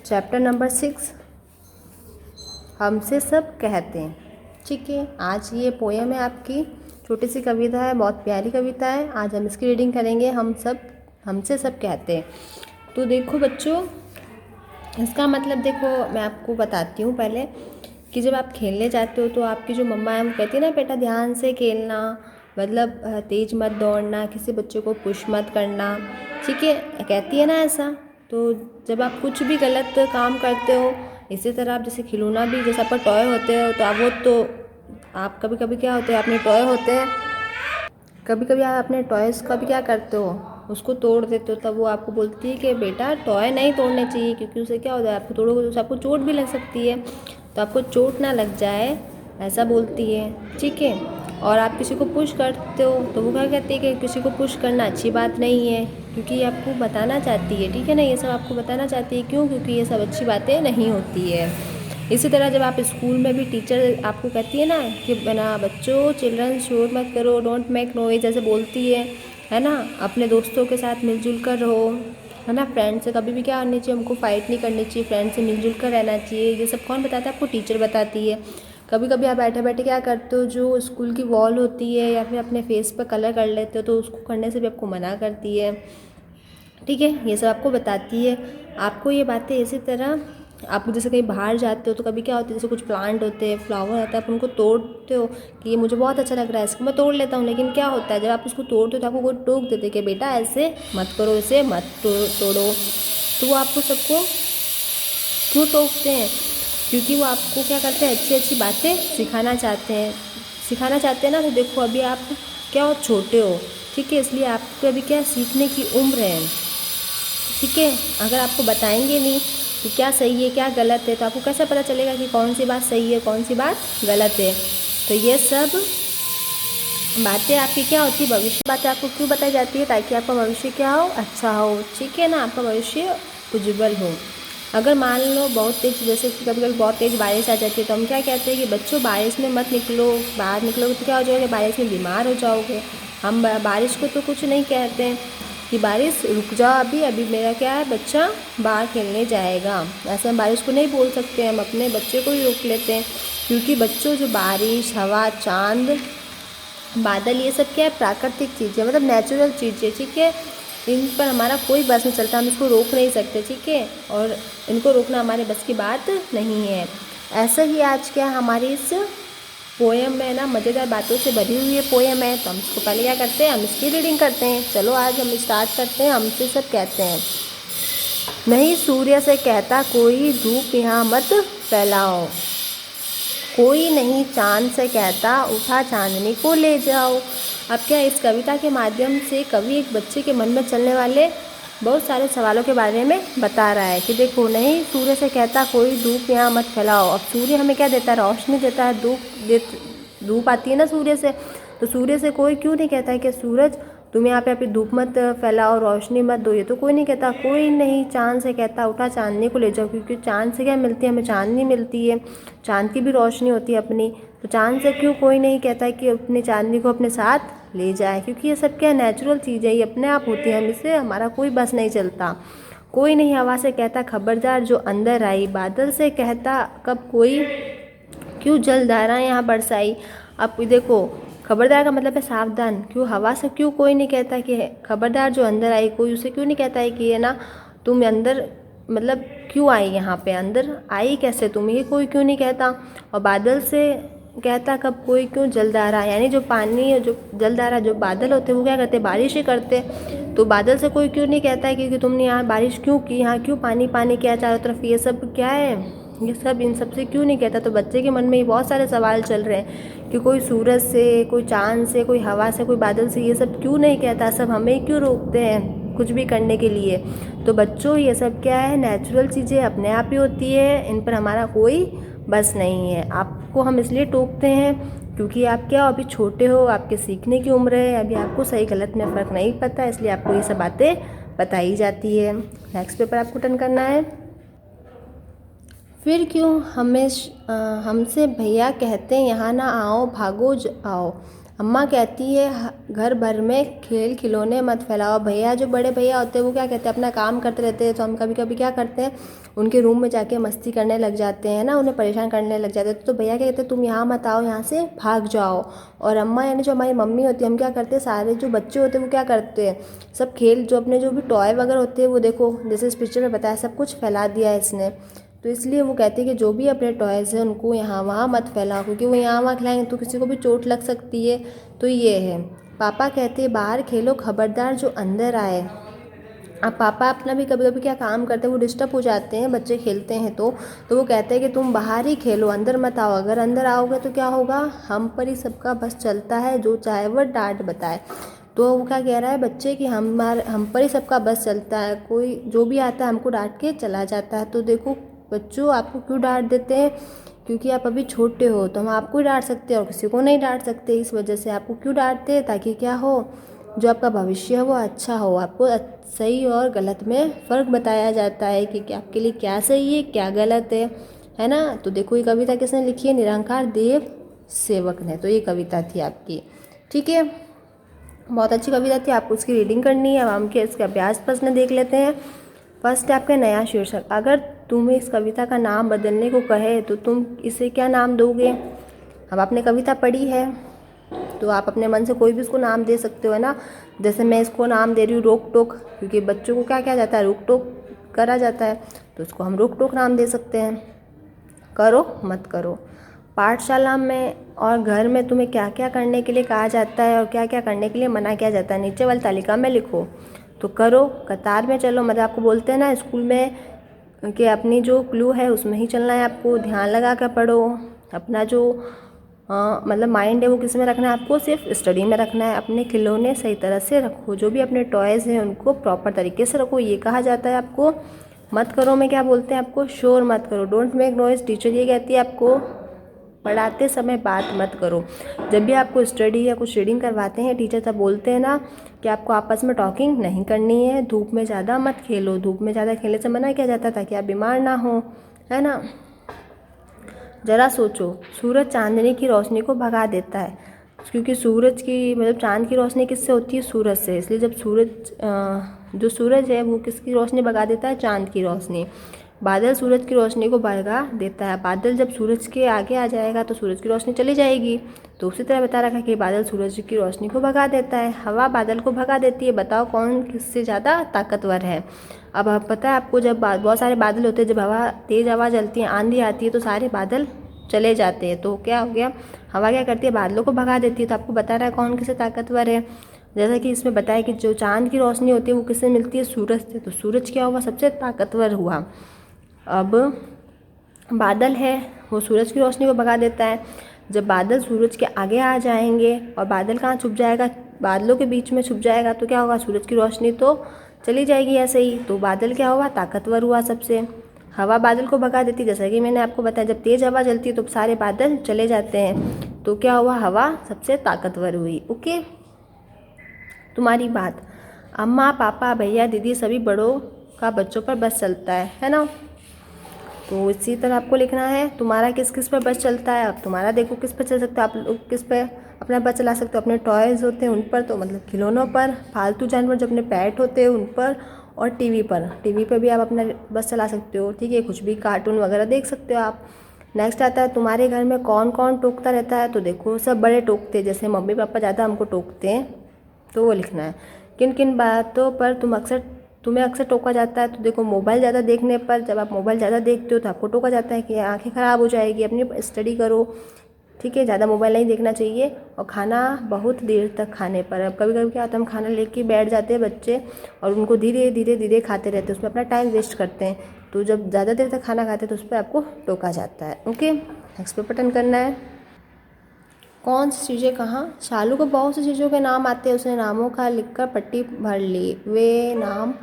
Chapter number 6 हमसे सब कहते हैं। ठीक है, आज ये पोएम है आपकी, छोटी सी कविता है, बहुत प्यारी कविता है। आज हम इसकी रीडिंग करेंगे। हमसे सब कहते हैं। तो देखो बच्चों, इसका मतलब देखो मैं आपको बताती हूँ पहले कि जब आप खेलने जाते हो तो आपकी जो मम्मा है वो कहती है ना, बेटा ध्यान से खेलना, मतलब तेज मत दौड़ना, किसी बच्चे को पुश मत करना। ठीक है, कहती है ना ऐसा। तो जब आप कुछ भी गलत काम करते हो, इसी तरह आप जैसे खिलौना भी, जैसे आपका टॉय होते हो तो आप कभी कभी क्या होते हैं, अपने टॉय होते हैं, कभी कभी आप अपने टॉयज़ का भी क्या करते हो, उसको तोड़ देते हो। तब वो आपको बोलती है कि बेटा टॉय नहीं तोड़ने चाहिए, क्योंकि उसे क्या हो जाए, आपको तोड़ोगे तो उसे आपको चोट भी लग सकती है, तो आपको चोट ना लग जाए ऐसा बोलती है। ठीक है, और आप किसी को पुश करते हो तो वो क्या कहती है कि किसी को पुश करना अच्छी बात नहीं है, क्योंकि ये आपको बताना चाहती है। ठीक है ना, ये सब आपको बताना चाहती है। क्यों? क्योंकि ये सब अच्छी बातें नहीं होती है। इसी तरह जब आप स्कूल में भी टीचर आपको कहती है ना कि बना बच्चों चिल्ड्रन शोर मत करो, डोंट मेक नॉइज, जैसे बोलती है ना, अपने दोस्तों के साथ मिलजुल कर रहो, है ना, फ्रेंड से कभी भी क्या करनी चाहिए, हमको फाइट नहीं करनी चाहिए, फ्रेंड से मिलजुल कर रहना चाहिए। ये सब कौन बताता है आपको? टीचर बताती है। कभी कभी आप बैठे बैठे क्या करते हो, जो स्कूल की वॉल होती है या फिर अपने फेस पर कलर कर लेते हो, तो उसको करने से भी आपको मना करती है। ठीक है, ये सब आपको बताती है। आपको ये बातें इसी तरह, आप जैसे कहीं बाहर जाते हो तो कभी क्या होता है, जैसे कुछ प्लांट होते हैं, फ्लावर होता है, आप उनको तोड़ते हो कि ये मुझे बहुत अच्छा लग रहा है, इसको मैं तोड़ लेता हूँ। लेकिन क्या होता है, जब आप उसको तोड़ते हो तो आपको कोई टोक देते कि बेटा ऐसे मत करो, इसे मत तोड़ो। तो वो आपको सबको क्यों टोकते हैं? क्योंकि वो आपको क्या करते हैं, अच्छी अच्छी बातें सिखाना चाहते हैं ना। तो देखो अभी आप क्या हो, छोटे हो, ठीक है, इसलिए आपको अभी क्या सीखने की उम्र है। ठीक है, अगर आपको बताएंगे नहीं कि क्या सही है क्या गलत है, तो आपको कैसे पता चलेगा कि कौन सी बात सही है कौन सी बात गलत है। तो ये सब बातें आपकी क्या होती है, भविष्य बातें आपको क्यों बताई जाती है? ताकि आपका भविष्य क्या हो, अच्छा हो। ठीक है ना, आपका भविष्य उज्जवल हो। अगर मान लो बहुत तेज, जैसे कि कभी कभी बहुत तेज़ बारिश आ जाती है, तो हम क्या कहते हैं कि बच्चों बारिश में मत निकलो, बाहर निकलोगे तो क्या हो जाओगे, बारिश में बीमार हो जाओगे। हम बारिश को तो कुछ नहीं कहते हैं कि बारिश रुक जाओ, अभी अभी मेरा क्या है, बच्चा बाहर खेलने जाएगा, ऐसे हम बारिश को नहीं बोल सकते। हम अपने बच्चे को ही रोक लेते हैं, क्योंकि बच्चों जो बारिश, हवा, चांद, बादल, ये सब क्या है, प्राकृतिक चीज़ है, मतलब नेचुरल चीज़ है। ठीक है, इन पर हमारा कोई बस नहीं चलता, हम इसको रोक नहीं सकते। ठीक है, और इनको रोकना हमारे बस की बात नहीं है। ऐसा ही आज क्या हमारी इस पोएम में ना मज़ेदार बातों से भरी हुई है पोएम है। तो हम इसको पहले क्या करते हैं, हम इसकी रीडिंग करते हैं। चलो आज हम स्टार्ट करते हैं। हमसे सब कहते हैं। नहीं सूर्य से कहता कोई, धूप यहाँ मत फैलाओ, कोई नहीं चांद से कहता उठा चांदनी को ले जाओ। अब क्या इस कविता के माध्यम से कवि एक बच्चे के मन में चलने वाले बहुत सारे सवालों के बारे में बता रहा है कि देखो, नहीं सूर्य से कहता कोई, धूप यहाँ मत फैलाओ। अब सूर्य हमें क्या देता है, रोशनी देता है, धूप आती है ना सूर्य से। तो सूर्य से कोई क्यों नहीं कहता है कि सूरज तुम यहाँ पे धूप मत फैलाओ, रोशनी मत दो, ये तो कोई नहीं कहता। कोई नहीं चांद से कहता उठा चांदनी को ले जाओ, क्योंकि चांद से क्या मिलती है, हमें चांदनी मिलती है, चांद की भी रोशनी होती है अपनी। तो चांद से क्यों कोई नहीं कहता है कि अपनी चांदनी को अपने साथ ले जाए, क्योंकि ये सब क्या नेचुरल चीज़ है, ये अपने आप होती है, हम इससे हमारा कोई बस नहीं चलता। कोई नहीं हवा से कहता खबरदार जो अंदर आई, बादल से कहता कब कोई क्यों जलधाराएं यहाँ बरसाई। अब देखो, खबरदार का मतलब है सावधान। क्यों हवा से क्यों कोई नहीं कहता कि खबरदार जो अंदर आई, कोई उसे क्यों नहीं कहता है कि ये ना तुम अंदर, मतलब क्यों आई यहाँ पे, अंदर आई कैसे तुम, ये कोई क्यों नहीं कहता। और बादल से कहता कब कोई क्यों जलधारा, यानी जो पानी, जो जलधारा, जो बादल होते हैं वो क्या करते, बारिश ही करते। तो बादल से कोई क्यों नहीं कहता है कि तुमने यहाँ बारिश क्यों की, यहाँ क्यों पानी पानी किया चारों तरफ, ये सब क्या है, ये सब इन सब से क्यों नहीं कहता। तो बच्चे के मन में ये बहुत सारे सवाल चल रहे हैं कि कोई सूरज से, कोई चांद से, कोई हवा से, कोई बादल से ये सब क्यों नहीं कहता, सब हमें क्यों रोकते हैं कुछ भी करने के लिए। तो बच्चों ये सब क्या है, नेचुरल चीज़ें अपने आप ही होती है, इन पर हमारा कोई बस नहीं है। आपको हम इसलिए टोकते हैं क्योंकि आप क्या हो, अभी छोटे हो, आपके सीखने की उम्र है, अभी आपको सही गलत में फ़र्क नहीं पता, इसलिए आपको ये सब बातें बताई जाती है। नेक्स्ट पेपर आपको टर्न करना है। फिर क्यों हमसे भैया कहते यहाँ ना आओ, भागो आओ। अम्मा कहती है घर भर में खेल खिलौने मत फैलाओ। भैया जो बड़े भैया होते हैं वो क्या कहते हैं, अपना काम करते रहते हैं, तो हम कभी कभी क्या करते हैं, उनके रूम में जाके मस्ती करने लग जाते हैं ना, उन्हें परेशान करने लग जाते हैं। तो भैया क्या कहते हैं, तुम यहाँ मत आओ, यहाँ से भाग जाओ। और अम्मा यानी जो हमारी मम्मी होती है, हम क्या करते हैं, सारे जो बच्चे होते हैं वो क्या करते हैं, सब खेल जो अपने जो भी टॉय वगैरह होते हैं वो देखो जैसे इस पिक्चर में बताया सब कुछ फैला दिया है इसने। तो इसलिए वो कहते हैं कि जो भी अपने टॉयज़ हैं उनको यहाँ वहाँ मत फैलाओ, क्योंकि वो यहाँ वहाँ खिलाएंगे तो किसी को भी चोट लग सकती है। तो ये है। पापा कहते हैं बाहर खेलो, खबरदार जो अंदर आए। अब पापा अपना भी कभी कभी क्या काम करते हैं, वो डिस्टर्ब हो जाते हैं बच्चे खेलते हैं तो वो कहते हैं कि तुम बाहर ही खेलो, अंदर मत आओ। अगर अंदर आओगे तो क्या होगा, हम पर ही सबका बस चलता है, जो चाहे वह डांट बताए। तो वो क्या कह रहा है बच्चे कि हम पर ही सबका बस चलता है, कोई जो भी आता है हमको डांट के चला जाता है। तो देखो बच्चों, आपको क्यों डांट देते हैं, क्योंकि आप अभी छोटे हो, तो हम आपको ही डांट सकते हैं और किसी को नहीं डांट सकते। इस वजह से आपको क्यों डांटते हैं, ताकि क्या हो, जो आपका भविष्य है वो अच्छा हो। आपको सही और गलत में फ़र्क बताया जाता है कि आपके लिए क्या सही है क्या गलत है ना। तो देखो ये कविता किसने लिखी है, निरंकार देव सेवक ने। तो ये कविता थी आपकी, ठीक है, बहुत अच्छी कविता थी, आपको उसकी रीडिंग करनी है। अब हम के इसके अभ्यास प्रश्न देख लेते हैं। फर्स्ट है आपका नया शीर्षक। अगर तुम्हें इस कविता का नाम बदलने को कहे तो तुम इसे क्या नाम दोगे। अब आपने कविता पढ़ी है तो आप अपने मन से कोई भी इसको नाम दे सकते हो, है ना। जैसे मैं इसको नाम दे रही हूँ रोक टोक, क्योंकि बच्चों को क्या किया जाता है, रोक टोक करा जाता है, तो इसको हम रोक टोक नाम दे सकते हैं। करो मत करो। पाठशाला में और घर में तुम्हें क्या क्या करने के लिए कहा जाता है और क्या क्या करने के लिए मना किया जाता है, नीचे वाली तालिका में लिखो। तो करो, कतार में चलो, मतलब आपको बोलते हैं ना स्कूल में कि अपनी जो क्लू है उसमें ही चलना है, आपको ध्यान लगा कर पढ़ो। अपना जो मतलब माइंड है वो किस में रखना है, आपको सिर्फ स्टडी में रखना है। अपने खिलौने सही तरह से रखो, जो भी अपने टॉयज़ हैं उनको प्रॉपर तरीके से रखो, ये कहा जाता है आपको। मत करो में क्या बोलते हैं आपको, शोर मत करो, डोंट मेक नॉइज़। टीचर ये कहती है आपको पढ़ाते समय बात मत करो। जब भी आपको स्टडी या कुछ रीडिंग करवाते हैं टीचर तब बोलते हैं ना कि आपको आपस में टॉकिंग नहीं करनी है। धूप में ज़्यादा मत खेलो, धूप में ज़्यादा खेलने से मना किया जाता है ताकि आप बीमार ना हो, है ना। ज़रा सोचो, सूरज चांदनी की रोशनी को भगा देता है, क्योंकि सूरज की मतलब चांद की रोशनी किससे होती है, सूरज से। इसलिए जब जो सूरज है वो किसकी रोशनी भगा देता है, चांद की रोशनी। बादल सूरज की रोशनी को भगा देता है, बादल जब सूरज के आगे आ जाएगा तो सूरज की रोशनी चली जाएगी। तो उसी तरह बता रखा है कि बादल सूरज की रोशनी को भगा देता है। हवा बादल को भगा देती है, बताओ कौन किससे ज़्यादा ताकतवर है। अब पता है आपको, जब बहुत सारे बादल होते हैं, जब तेज़ हवा चलती है, आंधी आती है तो सारे बादल चले जाते हैं। तो क्या हो गया, हवा क्या करती है, बादलों को भगा देती है। तो आपको बता रहा है कौन किससे ताकतवर है। जैसा कि इसमें बताया कि जो चांद की रोशनी होती है वो किससे मिलती है, सूरज से। तो सूरज क्या हुआ, सबसे ताकतवर हुआ। अब बादल है वो सूरज की रोशनी को भगा देता है। जब बादल सूरज के आगे आ जाएंगे और बादल कहाँ छुप जाएगा, बादलों के बीच में छुप जाएगा, तो क्या होगा, सूरज की रोशनी तो चली जाएगी ऐसे ही। तो बादल क्या हुआ, ताकतवर हुआ सबसे। हवा बादल को भगा देती, जैसा कि मैंने आपको बताया, जब तेज़ हवा चलती है तो सारे बादल चले जाते हैं। तो क्या हुआ, हवा सबसे ताकतवर हुई। ओके, तुम्हारी बात। अम्मा पापा भैया दीदी सभी बड़ों का बच्चों पर बस चलता है ना। तो इसी तरह आपको लिखना है तुम्हारा किस किस पर बस चलता है। अब तुम्हारा देखो किस पर चल सकता है, आप लोग किस पे अपना बस चला सकते हो, अपने टॉयज़ होते हैं उन पर, तो मतलब खिलौनों पर, फालतू जानवर जो अपने पेट होते हैं उन पर, और टीवी पर भी आप अपना बस चला सकते हो, ठीक है। कुछ भी कार्टून वगैरह देख सकते हो आप। नेक्स्ट आता है तुम्हारे घर में कौन कौन टोकता रहता है। तो देखो सब बड़े टोकते हैं, जैसे मम्मी पापा ज़्यादा हमको टोकते हैं, तो वो लिखना है। किन किन बातों पर तुम्हें अक्सर टोका जाता है। तो देखो मोबाइल ज़्यादा देखने पर, जब आप मोबाइल ज़्यादा देखते हो तो आपको टोका जाता है कि आंखें ख़राब हो जाएगी, अपनी स्टडी करो, ठीक है, ज़्यादा मोबाइल नहीं देखना चाहिए। और खाना बहुत देर तक खाने पर, अब कभी कभी क्या होता है, हम खाना लेके बैठ जाते हैं बच्चे और उनको धीरे धीरे धीरे खाते रहते हैं, उसमें अपना टाइम वेस्ट करते हैं। तो जब ज़्यादा देर तक खाना खाते हैं तो उस पर आपको टोका जाता है। ओके, नेक्स्ट पे बटन करना है। कौन सी चीज़ें कहाँ, शालू को बहुत सी चीज़ों के नाम आते हैं, उसने नामों का लिखकर पट्टी भर ली, वे नाम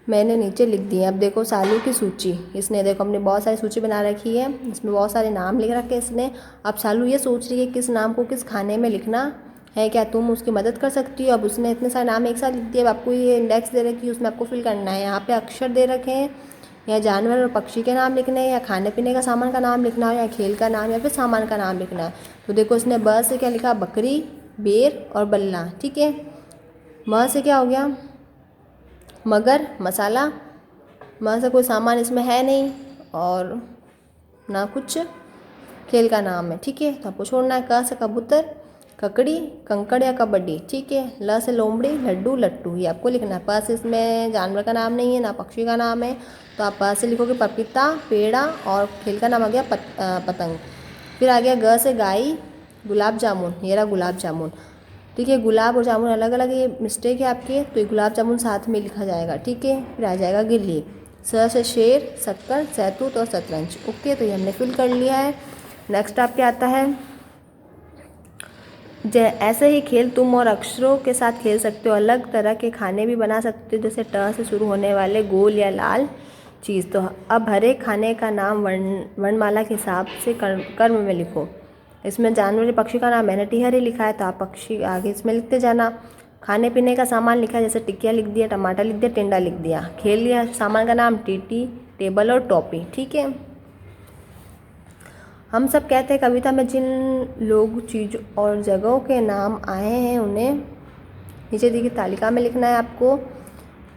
मैंने नीचे लिख दिए। अब देखो शालू की सूची, इसने देखो अपनी बहुत सारी सूची बना रखी है, इसमें बहुत सारे नाम लिख रखे हैं इसने। अब शालू ये सोच रही है किस नाम को किस खाने में लिखना है, क्या तुम उसकी मदद कर सकती हो। अब उसने इतने सारे नाम एक साथ लिख दिए। अब आपको ये इंडेक्स दे रखी है, उसमें आपको फिल करना है। यहाँ पे अक्षर दे रखे हैं, या जानवर और पक्षी के नाम लिखने हैं, या खाने पीने का सामान का नाम लिखना है, या खेल का नाम, या फिर सामान का नाम लिखना है। तो देखो इसने ब से क्या लिखा, बकरी, बेर और बल्ला। ठीक है, म से क्या हो गया, मगर, मसाला। म से कोई सामान इसमें है नहीं और ना कुछ खेल का नाम है। ठीक है, तो आपको छोड़ना है। क से कबूतर, ककड़ी, कंकड़ या कबड्डी। ठीक है, ल से लोमड़ी, लड्डू, लट्टू, ये आपको लिखना है। प से इसमें जानवर का नाम नहीं है ना पक्षी का नाम है, तो आप प से लिखोगे पपीता, पेड़ा, और खेल का नाम आ गया पतंग। फिर आ गया ग से गाय, गुलाब जामुन, ये रहा गुलाब जामुन। ठीक है, गुलाब और जामुन अलग अलग, ये मिस्टेक है आपके, तो ये गुलाब जामुन साथ में लिखा जाएगा। ठीक है, फिर आ जाएगा गिल्ली। स से शेर, शक्कर, सहतूत और शतरंज। ओके, तो ये हमने फिल कर लिया है। नेक्स्ट आपके आता है, ऐसे ही खेल तुम और अक्षरों के साथ खेल सकते हो। अलग तरह के खाने भी बना सकते हो, जैसे ट से शुरू होने वाले गोल या लाल चीज़। तो अब हर एक खाने का नाम वर्णमाला के हिसाब से कर्म में लिखो। इसमें जानवर या पक्षी का नाम मैंने टिहरी लिखा है, तो आप पक्षी आगे इसमें लिखते जाना। खाने पीने का सामान लिखा है, जैसे टिकिया लिख दिया, टमाटर लिख दिया, टिंडा लिख दिया। खेल या सामान का नाम टीटी, टेबल और टोपी। ठीक है, हम सब कहते हैं कविता में जिन लोग, चीज़ और जगहों के नाम आए हैं उन्हें नीचे दी गई तालिका में लिखना है आपको।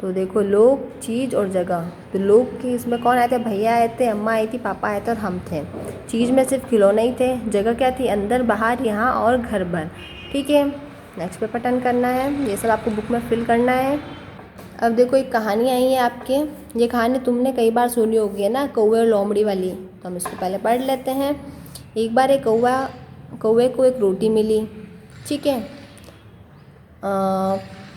तो देखो, लोग, चीज़ और जगह। तो लोग की इसमें कौन आए थे, भैया आए थे, अम्मा आई थी, पापा आए थे और हम थे। चीज़ में सिर्फ खिलौने ही थे। जगह क्या थी, अंदर, बाहर, यहाँ और घर भर। ठीक है, नेक्स्ट पेपर टर्न करना है, ये सब आपको बुक में फिल करना है। अब देखो, एक कहानी आई है आपके, ये कहानी तुमने कई बार सुनी होगी है ना, कौवे और लोमड़ी वाली। तो हम इसको पहले पढ़ लेते हैं। एक बार एक कौवे को एक रोटी मिली। ठीक है,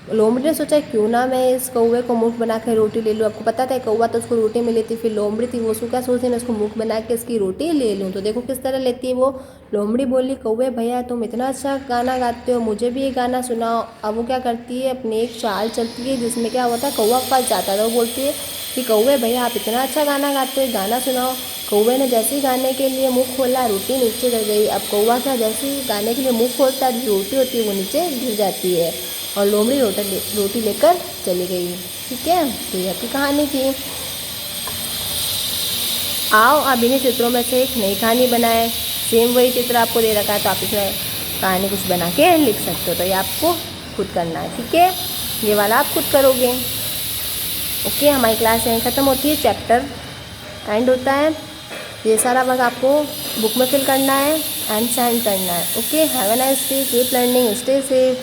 लोमड़ी ने सोचा क्यों ना मैं इस कौवे को मुख बना के रोटी ले लूँ। आपको पता था कौवा तो उसको रोटी मिली थी, फिर लोमड़ी थी, वो उसको क्या सोचती मैं इसको मुख बना के इसकी रोटी ले लूँ। तो देखो किस तरह लेती है वो। लोमड़ी बोली, कौवे भैया तुम इतना अच्छा गाना गाते हो, मुझे भी ये गाना सुनाओ। अब वो क्या करती है, अपनी एक चाल चलती है जिसमें क्या होता है, कौवा फंस जाता था। वो बोलती है कि कौवे भैया आप इतना अच्छा गाना गाते हो, गाना सुनाओ। कौवे ने जैसे ही गाने के लिए मुँह खोला, रोटी नीचे गिर गई। अब कौवा क्या, जैसे ही गाने के लिए मुँह खोलता है, रोटी होती है वो नीचे गिर जाती है और लोमड़ी रोटी लेकर चली गई। ठीक है, तो ये आपकी कहानी थी। आओ अब इन्हीं चित्रों में से एक नई कहानी बनाएं। सेम वही चित्र आपको दे रखा है, तो आप इसमें कहानी कुछ बना के लिख सकते हो। तो ये आपको खुद करना है। ठीक है, ये वाला आप खुद करोगे। ओके, हमारी क्लास यहीं ख़त्म होती है, चैप्टर एंड होता है। ये सारा वर्क आपको बुक में फिल करना है एंड सेंड करना है। Okay, have a nice day, keep learning, stay safe.